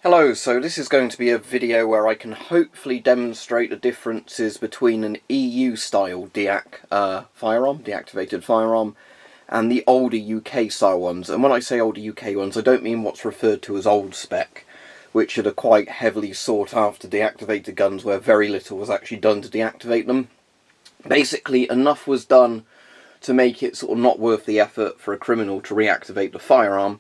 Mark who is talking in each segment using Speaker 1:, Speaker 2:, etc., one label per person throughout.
Speaker 1: Hello, so this is going to be a video where I can hopefully demonstrate the differences between an EU style deactivated firearm, and the older UK style ones. And when I say older UK ones, I don't mean what's referred to as old spec, which are the quite heavily sought after deactivated guns where very little was actually done to deactivate them. Basically, enough was done to make it sort of not worth the effort for a criminal to reactivate the firearm,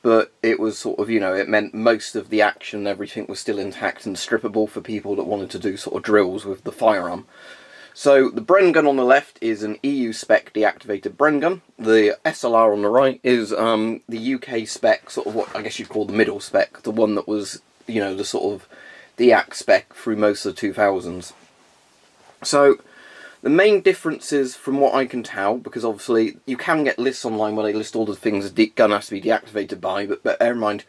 Speaker 1: but it was sort of, it meant most of the action and everything was still intact and strippable for people that wanted to do sort of drills with the firearm. So the Bren gun on the left is an EU spec deactivated Bren gun. The SLR on the right is the UK spec, sort of what I guess you'd call the middle spec, the one that was, the sort of deac spec through most of the 2000s. So the main differences from what I can tell, because obviously you can get lists online where they list all the things a gun has to be deactivated by, but bear in mind,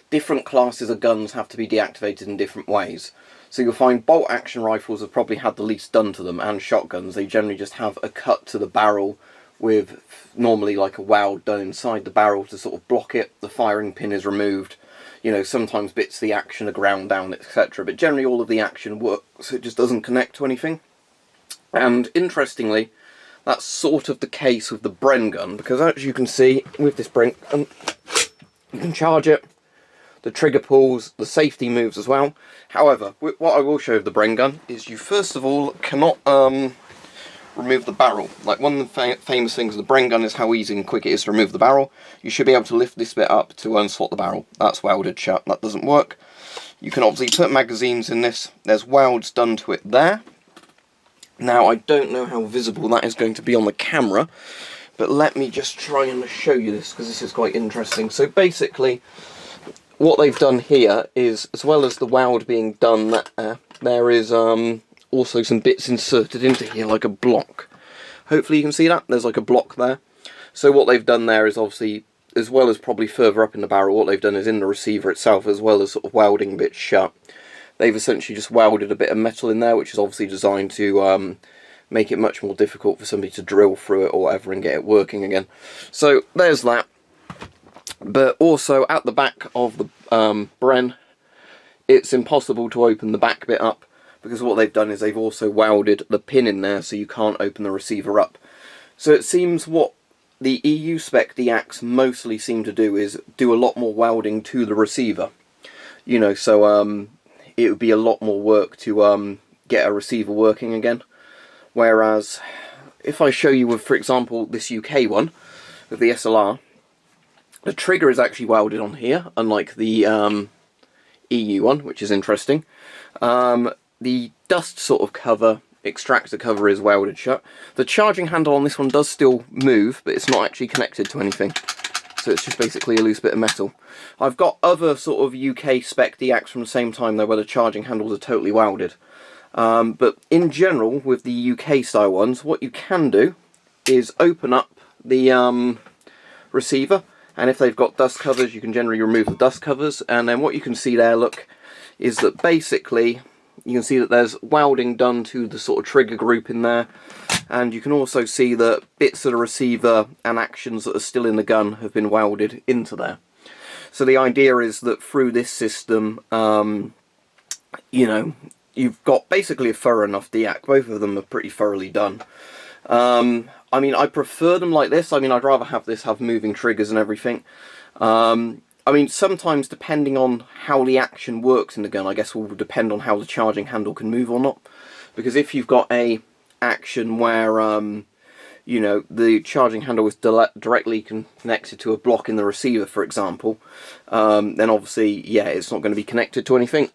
Speaker 1: different classes of guns have to be deactivated in different ways. So you'll find bolt action rifles have probably had the least done to them, and shotguns. They generally just have a cut to the barrel with normally like a weld done inside the barrel to sort of block it. The firing pin is removed. Sometimes bits of the action are ground down, etc. But generally all of the action works, it just doesn't connect to anything. And interestingly, that's sort of the case with the Bren gun, because as you can see with this Bren gun, you can charge it, the trigger pulls, the safety moves as well. However, what I will show with the Bren gun is you first of all cannot remove the barrel. Like, one of the famous things of the Bren gun is how easy and quick it is to remove the barrel. You should be able to lift this bit up to unslot the barrel. That's welded shut, that doesn't work. You can obviously put magazines in this, there's welds done to it there. Now, I don't know how visible that is going to be on the camera, but let me just try and show you this, because this is quite interesting. So basically, what they've done here is, as well as the weld being done there is also some bits inserted into here, like a block. Hopefully you can see that, there's like a block there. So what they've done there is obviously, as well as probably further up in the barrel, what they've done is in the receiver itself, as well as sort of welding bits shut. They've essentially just welded a bit of metal in there, which is obviously designed to make it much more difficult for somebody to drill through it or whatever and get it working again. So there's that. But also at the back of the Bren, it's impossible to open the back bit up, because what they've done is they've also welded the pin in there so you can't open the receiver up. So it seems what the EU spec deacs mostly seem to do is do a lot more welding to the receiver. So it would be a lot more work to get a receiver working again. Whereas, if I show you with, for example, this UK one, with the SLR, the trigger is actually welded on here, unlike the EU one, which is interesting. The dust sort of cover, extractor cover, is welded shut. The charging handle on this one does still move, but it's not actually connected to anything. So it's just basically a loose bit of metal. I've got other sort of UK spec deacs from the same time though, where the charging handles are totally welded. But in general, with the UK style ones, what you can do is open up the receiver, and if they've got dust covers, you can generally remove the dust covers, and then what you can see there, look, is that basically you can see that there's welding done to the sort of trigger group in there. And you can also see that bits of the receiver and actions that are still in the gun have been welded into there. So the idea is that through this system, you've got basically a thorough enough deac. Both of them are pretty thoroughly done. I mean, I prefer them like this. I mean, I'd rather have this have moving triggers and everything. I mean, sometimes depending on how the action works in the gun, I guess will depend on how the charging handle can move or not. Because if you've got a action where the charging handle is directly connected to a block in the receiver, for example, then obviously, yeah, it's not going to be connected to anything,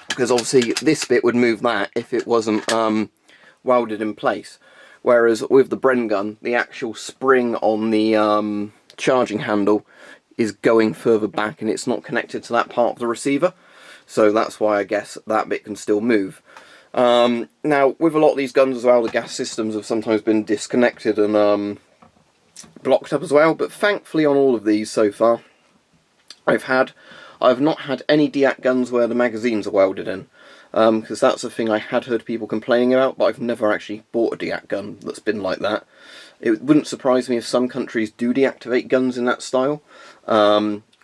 Speaker 1: because obviously this bit would move that if it wasn't welded in place. Whereas with the Bren gun, the actual spring on the charging handle is going further back and it's not connected to that part of the receiver, so that's why I guess that bit can still move. Now, with a lot of these guns as well, the gas systems have sometimes been disconnected and blocked up as well, but thankfully on all of these so far, I've not had any deac guns where the magazines are welded in, because that's a thing I had heard people complaining about, but I've never actually bought a deac gun that's been like that. It wouldn't surprise me if some countries do deactivate guns in that style.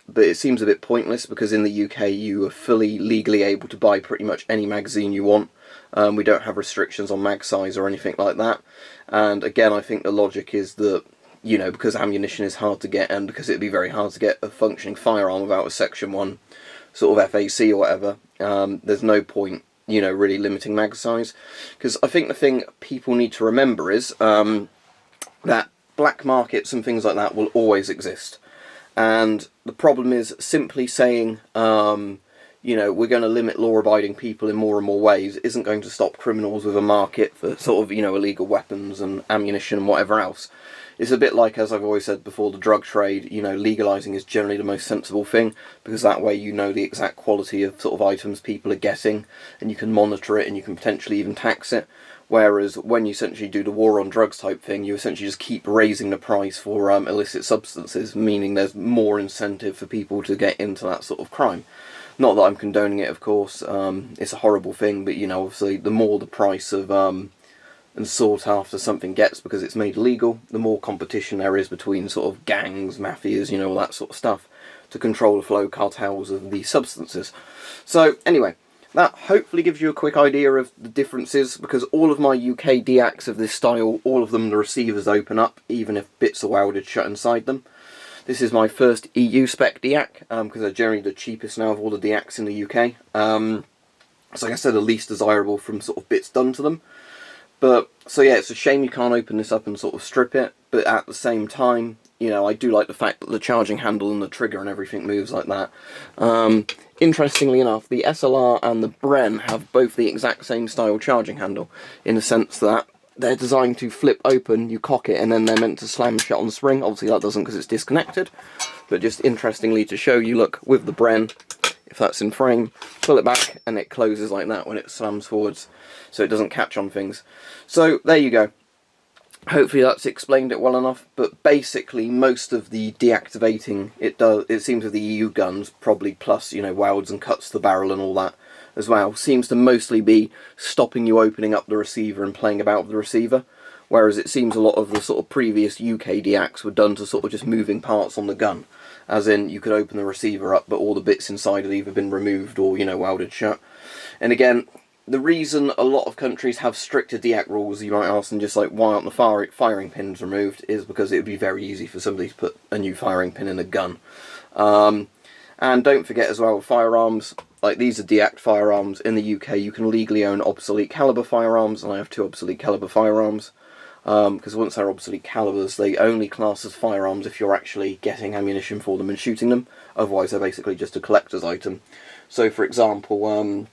Speaker 1: but it seems a bit pointless because in the UK you are fully legally able to buy pretty much any magazine you want. We don't have restrictions on mag size or anything like that. And again, I think the logic is that, you know, because ammunition is hard to get, and because it'd be very hard to get a functioning firearm without a Section 1 sort of FAC or whatever, there's no point, you know, really limiting mag size. Because I think the thing people need to remember is that black markets and things like that will always exist. And the problem is simply saying, you know, we're going to limit law-abiding people in more and more ways isn't going to stop criminals with a market for sort of, you know, illegal weapons and ammunition and whatever else. It's a bit like, as I've always said before, the drug trade. You know, legalising is generally the most sensible thing, because that way you know the exact quality of sort of items people are getting, and you can monitor it and you can potentially even tax it. Whereas when you essentially do the war on drugs type thing, you essentially just keep raising the price for illicit substances, meaning there's more incentive for people to get into that sort of crime. Not that I'm condoning it, of course. It's a horrible thing, but, you know, obviously the more the price of and sought after something gets because it's made legal, the more competition there is between sort of gangs, mafias, you know, all that sort of stuff, to control the flow cartels of these substances. So anyway, that hopefully gives you a quick idea of the differences, because all of my UK DACs of this style, all of them the receivers open up, even if bits are welded shut inside them. This is my first EU Spec DAC, because they're generally the cheapest now of all the DACs in the UK. So like I said, the least desirable from sort of bits done to them. But, so yeah, it's a shame you can't open this up and sort of strip it, but at the same time, you know, I do like the fact that the charging handle and the trigger and everything moves like that. Interestingly enough, the SLR and the Bren have both the exact same style charging handle, in the sense that they're designed to flip open, you cock it, and then they're meant to slam shut on the spring. Obviously that doesn't because it's disconnected, but just interestingly to show you, look, with the Bren, if that's in frame, pull it back and it closes like that when it slams forwards, so it doesn't catch on things. So there you go. Hopefully that's explained it well enough, but basically most of the deactivating it seems with the EU guns, probably plus, you know, welds and cuts to the barrel and all that as well, seems to mostly be stopping you opening up the receiver and playing about with the receiver, whereas it seems a lot of the sort of previous UK DACs were done to sort of just moving parts on the gun, as in you could open the receiver up but all the bits inside had either been removed or, you know, welded shut. And again, the reason a lot of countries have stricter DAC rules, you might ask them just like, why aren't the firing pins removed, is because it would be very easy for somebody to put a new firing pin in a gun. And don't forget as well, firearms, like these are DAC firearms. In the UK you can legally own obsolete caliber firearms, and I have 2 obsolete caliber firearms, because once they're obsolete calibers they only class as firearms if you're actually getting ammunition for them and shooting them, otherwise they're basically just a collector's item. So for example,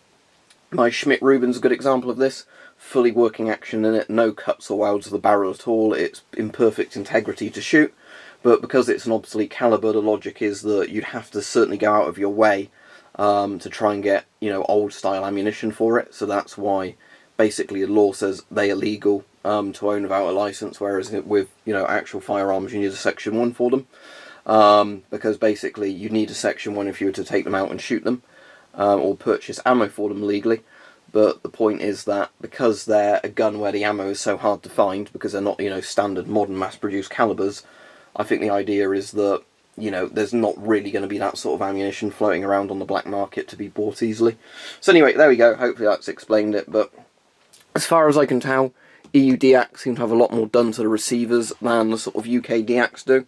Speaker 1: my Schmidt-Rubin's a good example of this. Fully working action in it, no cuts or welds of the barrel at all, it's in perfect integrity to shoot. But because it's an obsolete caliber, the logic is that you'd have to certainly go out of your way to try and get, you know, old style ammunition for it. So that's why basically the law says they are legal to own without a license, whereas with, you know, actual firearms you need a Section 1 for them. Because basically you need a Section 1 if you were to take them out and shoot them, or purchase ammo for them legally. But the point is that because they're a gun where the ammo is so hard to find, because they're not, you know, standard modern mass-produced calibers, I think the idea is that, you know, there's not really going to be that sort of ammunition floating around on the black market to be bought easily. So anyway, there we go, hopefully that's explained it. But as far as I can tell, EU DACs seem to have a lot more done to the receivers than the sort of UK DACs do.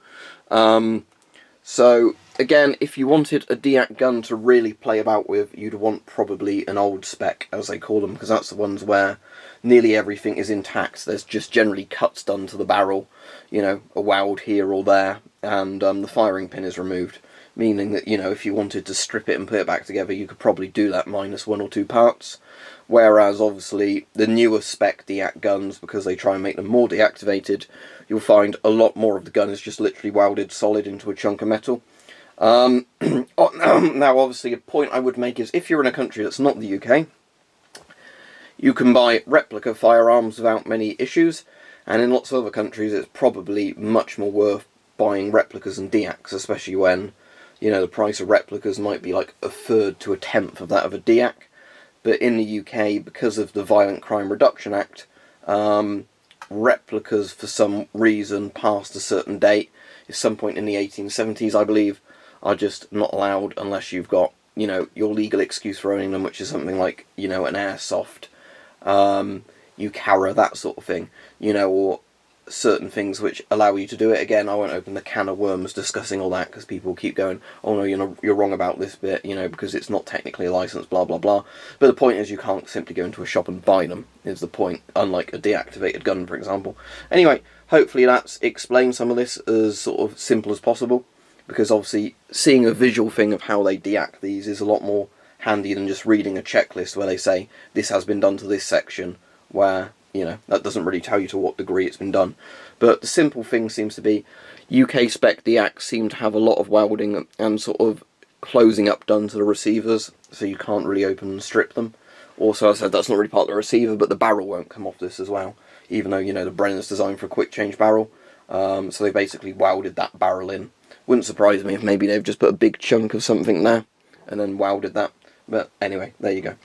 Speaker 1: So again, if you wanted a DAC gun to really play about with, you'd want probably an old spec, as they call them, because that's the ones where nearly everything is intact. There's just generally cuts done to the barrel, you know, a weld here or there, and the firing pin is removed, meaning that, you know, if you wanted to strip it and put it back together, you could probably do that minus 1 or 2 parts. Whereas obviously the newer spec DAC guns, because they try and make them more deactivated, you'll find a lot more of the gun is just literally welded solid into a chunk of metal. Now obviously a point I would make is, if you're in a country that's not the UK, you can buy replica firearms without many issues, and in lots of other countries it's probably much more worth buying replicas and DACs, especially when, you know, the price of replicas might be like 1/3 to 1/10 of that of a DAC. But in the UK, because of the Violent Crime Reduction Act, replicas for some reason past a certain date, at some point in the 1870s I believe, are just not allowed unless you've got, you know, your legal excuse for owning them, which is something like, you know, an airsoft, UCARA, that sort of thing, you know, or certain things which allow you to do it. Again, I won't open the can of worms discussing all that, because people keep going, oh no, you're wrong about this bit, you know, because it's not technically a license, blah blah blah. But the point is, you can't simply go into a shop and buy them, is the point, unlike a deactivated gun, for example. Anyway, hopefully that's explained some of this as sort of simple as possible, because obviously seeing a visual thing of how they deact these is a lot more handy than just reading a checklist where they say this has been done to this section, where, you know, that doesn't really tell you to what degree it's been done. But the simple thing seems to be UK Spec Deacts seem to have a lot of welding and sort of closing up done to the receivers, so you can't really open and strip them. Also, as I said, that's not really part of the receiver, but the barrel won't come off this as well, even though, you know, the Brenner's designed for a quick change barrel. So they basically welded that barrel in. Wouldn't surprise me if maybe they've just put a big chunk of something there and then welded that. But anyway, there you go.